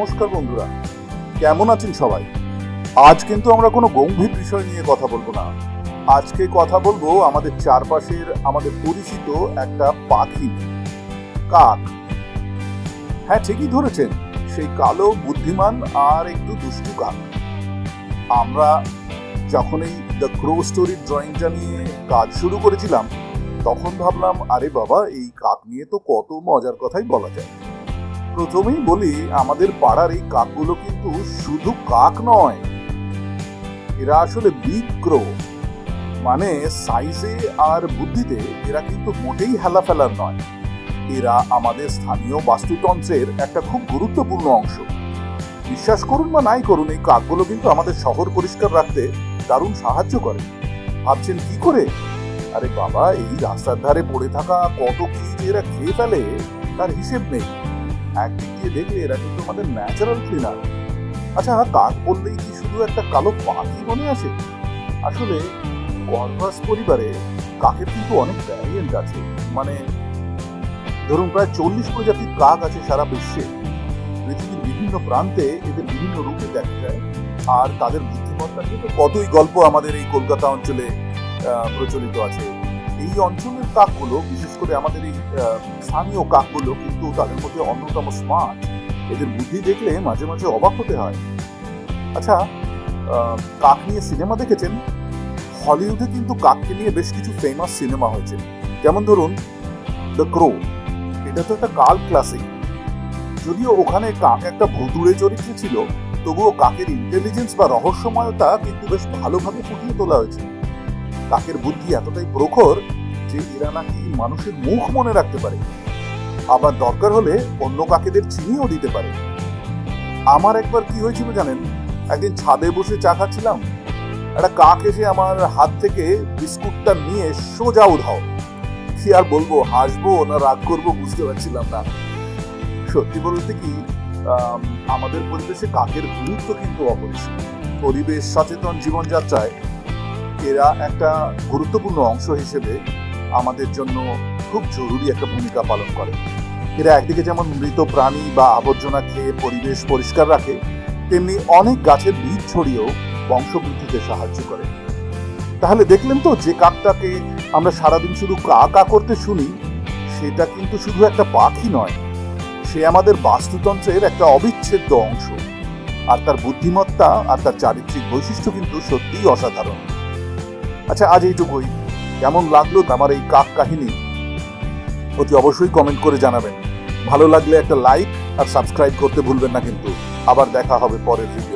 নমস্কার বন্ধুরা, কেমন আছেন সবাই? আজ কিন্তু আমরা কোনো গম্ভীর বিষয় নিয়ে কথা বলবো না। আজকে কথা বলবো আমাদের চারপাশের আমাদের পরিচিত একটা পাখি, কাক। হ্যাঁ, ঠিকই ধরেছেন, সেই কালো, বুদ্ধিমান আর একটু দুষ্টু কাক। আমরা যখন এই দ্য ক্রো স্টোরির ড্রয়িংটা নিয়ে কাজ শুরু করেছিলাম, তখন ভাবলাম, আরে বাবা, এই কাক নিয়ে তো কত মজার কথাই বলা যায়। প্রথমেই বলি, আমাদের পাড়ার এই কাকগুলো কিন্তু শুধু কাক নয়, এরা আসলে বিগ ক্রো। মানে সাইজে আর বুদ্ধিতে এরা কিন্তু মোটেই হেলাফেলার নয়। এরা আমাদের স্থানীয় বাস্তুতন্ত্রের একটা খুব গুরুত্বপূর্ণ অংশ। বিশ্বাস করুন বা নাই করুন, এই কাকগুলো কিন্তু আমাদের শহর পরিষ্কার রাখতে দারুণ সাহায্য করে। ভাবছেন কি করে? আরে বাবা, এই রাস্তার ধারে পড়ে থাকা কত কি যে এরা খেয়ে ফেলে তার হিসেব নেই। একদিক দিয়ে দেখলে এরা কিন্তু আমাদের ন্যাচারাল ক্লিনার। আচ্ছা, কাক বললেই কি শুধু একটা কালো পাখি মনে আসে? আসলে কর্ভাস পরিবারে কাকের কিন্তু অনেক ভ্যারিয়েন্ট আছে। মানে ধরুন, প্রায় 40 প্রজাতির কাক আছে সারা বিশ্বে। পৃথিবীর বিভিন্ন প্রান্তে এদের বিভিন্ন রূপে দেখা যায়। আর তাদের বুদ্ধিমত্তা কিন্তু কতই গল্প আমাদের এই কলকাতা অঞ্চলে প্রচলিত আছে। এই অঞ্চলের কাকগুলো, বিশেষ করে আমাদের এই স্থানীয় কাকগুলো, কিন্তু তাদের মধ্যে অন্যতম স্মার্ট। এদের বুদ্ধি দেখলে মাঝে মাঝে অবাক হতে হয়। আচ্ছা, কাক নিয়ে সিনেমা দেখেছেন? হলিউডে কিন্তু কাককে নিয়ে বেশ কিছু ফেমাস সিনেমা হয়েছে। যেমন ধরুন দ্য ক্রো, এটা তো একটা কাল্ট ক্লাসিক। যদিও ওখানে কাক একটা ভুতুড়ে চরিত্রে ছিল, তবুও কাকের ইন্টেলিজেন্স বা রহস্যময়তা কিন্তু বেশ ভালোভাবে ফুটিয়ে তোলা হয়েছে। কাকের বুদ্ধি এতটাই প্রখর যে এরা নাকি মানুষের মুখ মনে রাখতে পারে, আবার দরকার হলে অন্য কাকেদের চিনিও দিতে পারে। আমার একবার কি হয়েছিল জানেন? একদিন ছাদে বসে চা খাচ্ছিলাম, একটা কাক এসে আমার হাত থেকে বিস্কুটটা নিয়ে সোজা উধাও। কি আর বলবো, হাসবো না রাগ করবো বুঝতে পারছিলাম না। সত্যি বলতে কি, আমাদের পরিবেশে কাকের গুরুত্ব কিন্তু অপরিসীম। পরিবেশ সচেতন জীবনযাত্রায় এরা একটা গুরুত্বপূর্ণ অংশ হিসেবে আমাদের জন্য খুব জরুরি একটা ভূমিকা পালন করে। এরা একদিকে যেমন মৃত প্রাণী বা আবর্জনা খেয়ে পরিবেশ পরিষ্কার রাখে, তেমনি অনেক গাছের বীজ ছড়িয়েও বংশবৃদ্ধিতে সাহায্য করে। তাহলে দেখলেন তো, যে কাকটাকে আমরা সারাদিন শুধু কা কা করতে শুনি, সেটা কিন্তু শুধু একটা পাখি নয়, সে আমাদের বাস্তুতন্ত্রের একটা অবিচ্ছেদ্য অংশ। আর তার বুদ্ধিমত্তা আর তার চারিত্রিক বৈশিষ্ট্য কিন্তু সত্যিই অসাধারণ। আচ্ছা, আজ এইটুকুই। কেমন লাগলো আমার এই কাক কাহিনী অতি অবশ্যই কমেন্ট করে জানাবেন। ভালো লাগলে একটা লাইক আর সাবস্ক্রাইব করতে ভুলবেন না কিন্তু। আবার দেখা হবে পরের ভিডিও।